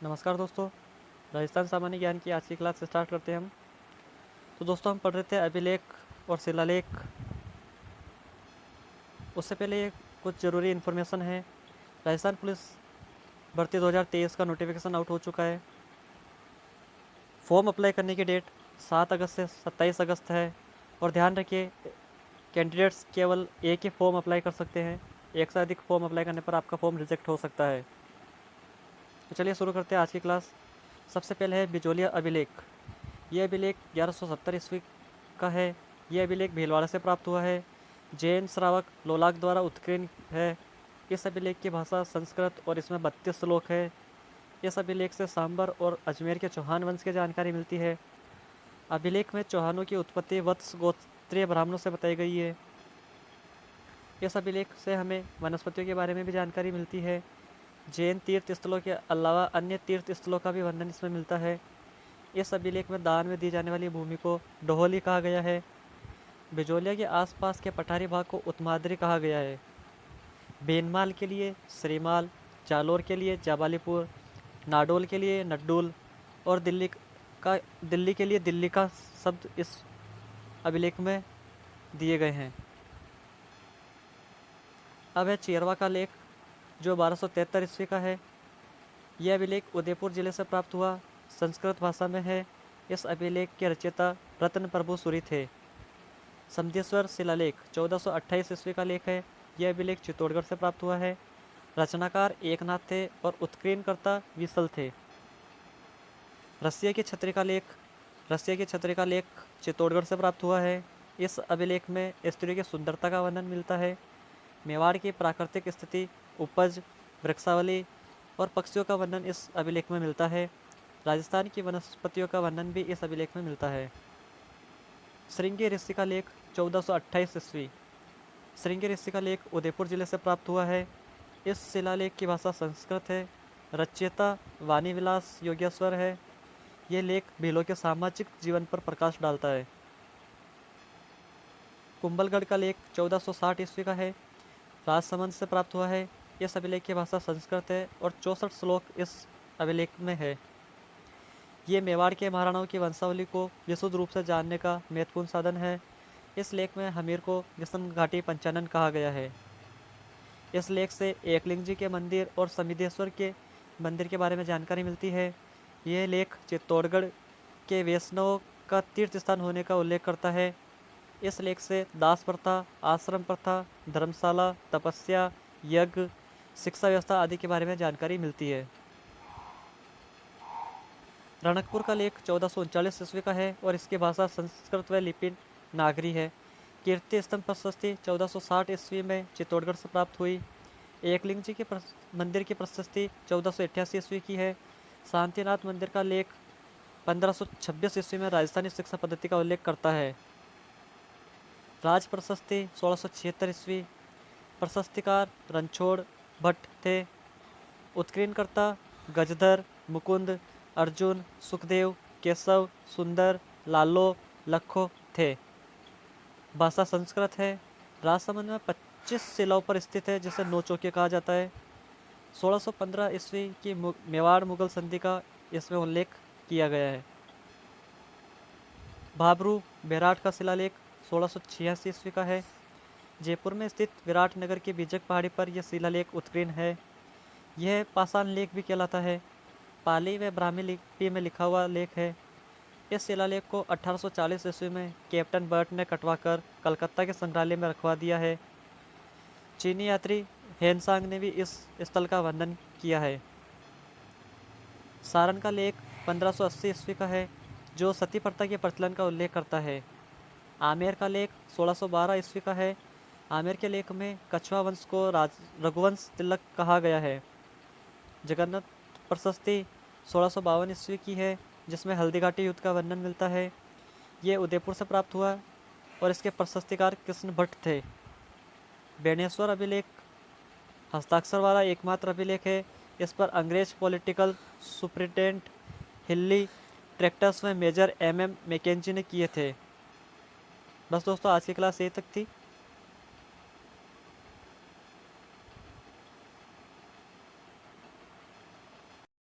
नमस्कार दोस्तों, राजस्थान सामान्य ज्ञान की आज की क्लास स्टार्ट करते हैं हम। तो दोस्तों हम पढ़ रहे थे अभिलेख और शिलालेख। उससे पहले कुछ ज़रूरी इन्फॉर्मेशन है। राजस्थान पुलिस भर्ती 2023 का नोटिफिकेशन आउट हो चुका है। फॉर्म अप्लाई करने की डेट 7 अगस्त से 27 अगस्त है। और ध्यान रखिए, कैंडिडेट्स केवल एक ही फॉर्म अप्लाई कर सकते हैं। एक से अधिक फॉर्म अप्लाई करने पर आपका फॉर्म रिजेक्ट हो सकता है। तो चलिए शुरू करते हैं आज की क्लास। सबसे पहले है बिजोलिया अभिलेख। यह अभिलेख 1170 ईस्वी का है। यह अभिलेख भीलवाड़ा से प्राप्त हुआ है। जैन श्रावक लोलाक द्वारा उत्कीर्ण है। इस अभिलेख की भाषा संस्कृत और इसमें 32 श्लोक है। इस अभिलेख से सांबर और अजमेर के चौहान वंश की जानकारी मिलती है। अभिलेख में चौहानों की उत्पत्ति वत्स गोत्रीय ब्राह्मणों से बताई गई है। इस अभिलेख से हमें वनस्पतियों के बारे में भी जानकारी मिलती है। जैन तीर्थ स्थलों के अलावा अन्य तीर्थ स्थलों का भी वर्णन इसमें मिलता है। इस अभिलेख में दान में दी जाने वाली भूमि को डोहली कहा गया है। बिजोलिया के आसपास के पठारी भाग को उत्माद्री कहा गया है। बेनमाल के लिए श्रीमाल, जालोर के लिए जाबालीपुर, नाडोल के लिए नड्डुल और दिल्ली के लिए दिल्ली का शब्द इस अभिलेख में दिए गए हैं। अब है चेरवा का लेख, जो 1273 ईस्वी का है। यह अभिलेख उदयपुर जिले से प्राप्त हुआ, संस्कृत भाषा में है। इस अभिलेख के रचयिता रत्न प्रभु सूरी थे। समदेश्वर शिलालेख 1428 ईस्वी का लेख है। यह अभिलेख चित्तौड़गढ़ से प्राप्त हुआ है। रचनाकार एकनाथ थे और उत्कीर्णकर्ता विसल थे। रसिया की छत्री का लेख चित्तौड़गढ़ से प्राप्त हुआ है। इस अभिलेख में स्त्रियों की सुंदरता का वर्णन मिलता है। मेवाड़ की प्राकृतिक स्थिति, उपज, वृक्षावली और पक्षियों का वर्णन इस अभिलेख में मिलता है। राजस्थान की वनस्पतियों का वर्णन भी इस अभिलेख में मिलता है। श्रृंगी ऋषि का लेख 1428 ईस्वी। श्रृंगी ऋषि का लेख उदयपुर जिले से प्राप्त हुआ है। इस शिलालेख की भाषा संस्कृत है। रचयिता वाणी विलास योगेश्वर है। यह लेख भीलों के सामाजिक जीवन पर प्रकाश डालता है। कुंभलगढ़ का लेख 1460 ईस्वी का है। राजसमंद से प्राप्त हुआ है। इस अभिलेख की भाषा संस्कृत है और 64 श्लोक इस अभिलेख में है। ये मेवाड़ के महाराणाओं की वंशावली को विशुद्ध रूप से जानने का महत्वपूर्ण साधन है। इस लेख में हमीर को विषम घाटी पंचानन कहा गया है। इस लेख से एकलिंग जी के मंदिर और समिधेश्वर के मंदिर के बारे में जानकारी मिलती है। यह लेख चित्तौड़गढ़ के वैष्णवों का तीर्थ स्थान होने का उल्लेख करता है। इस लेख से दास प्रथा, आश्रम प्रथा, धर्मशाला, तपस्या, यज्ञ, शिक्षा व्यवस्था आदि के बारे में जानकारी मिलती है। रणकपुर का लेख 1439 ईस्वी का है और इसकी भाषा संस्कृत व लिपि नागरी है। कीर्ति स्तंभ प्रशस्ति 1460 ईस्वी में चित्तौड़गढ़ से प्राप्त हुई। एकलिंग जी के मंदिर की प्रशस्ति 1488 ईस्वी की है। शांतिनाथ मंदिर का लेख 1526 ईस्वी में राजस्थानी शिक्षा पद्धति का उल्लेख करता है। राज प्रशस्ति 1676 ईस्वी। प्रशस्तिकार रणछोड़ भट्ट थे। उत्कीर्णकर्ता गजधर, मुकुंद, अर्जुन, सुखदेव, केशव, सुंदर, लालो, लखो थे। भाषा संस्कृत है। राजसमंद में 25 शिलाओं पर स्थित है, जिसे नौ चौकिया कहा जाता है। 1615 ईस्वी की मेवाड़ मुगल संधि का इसमें उल्लेख किया गया है। भाबरू बेराट का शिलालेख 1686 ईस्वी का है। जयपुर में स्थित विराट नगर की बीजक पहाड़ी पर यह शिलालेख उत्कीर्ण है। यह पाषाण लेख भी कहलाता है। पाली व ब्राह्मी लिपि में लिखा हुआ लेख है। इस शिलालेख को 1840 ईस्वी में कैप्टन बर्ट ने कटवाकर कलकत्ता के संग्रहालय में रखवा दिया है। चीनी यात्री हेनसांग ने भी इस स्थल का वर्णन किया है। सारण का लेख 1580 ईस्वी का है, जो सती प्रथा के प्रचलन का उल्लेख करता है। आमेर का लेख 1612 ईस्वी का है। आमेर के लेख में कछवा वंश को रघुवंश तिलक कहा गया है। जगन्नाथ प्रशस्ति 1652 ईस्वी की है, जिसमें हल्दी घाटी युद्ध का वर्णन मिलता है। ये उदयपुर से प्राप्त हुआ और इसके प्रशस्तिकार कृष्ण भट्ट थे। बेणेश्वर अभिलेख हस्ताक्षर वाला एकमात्र अभिलेख है। इस पर अंग्रेज पॉलिटिकल सुप्रिटेंडेंट हिल्ली ट्रैक्टर्स में मेजर MM मैकेंजी ने किए थे। बस दोस्तों, आज की क्लास यही तक थी।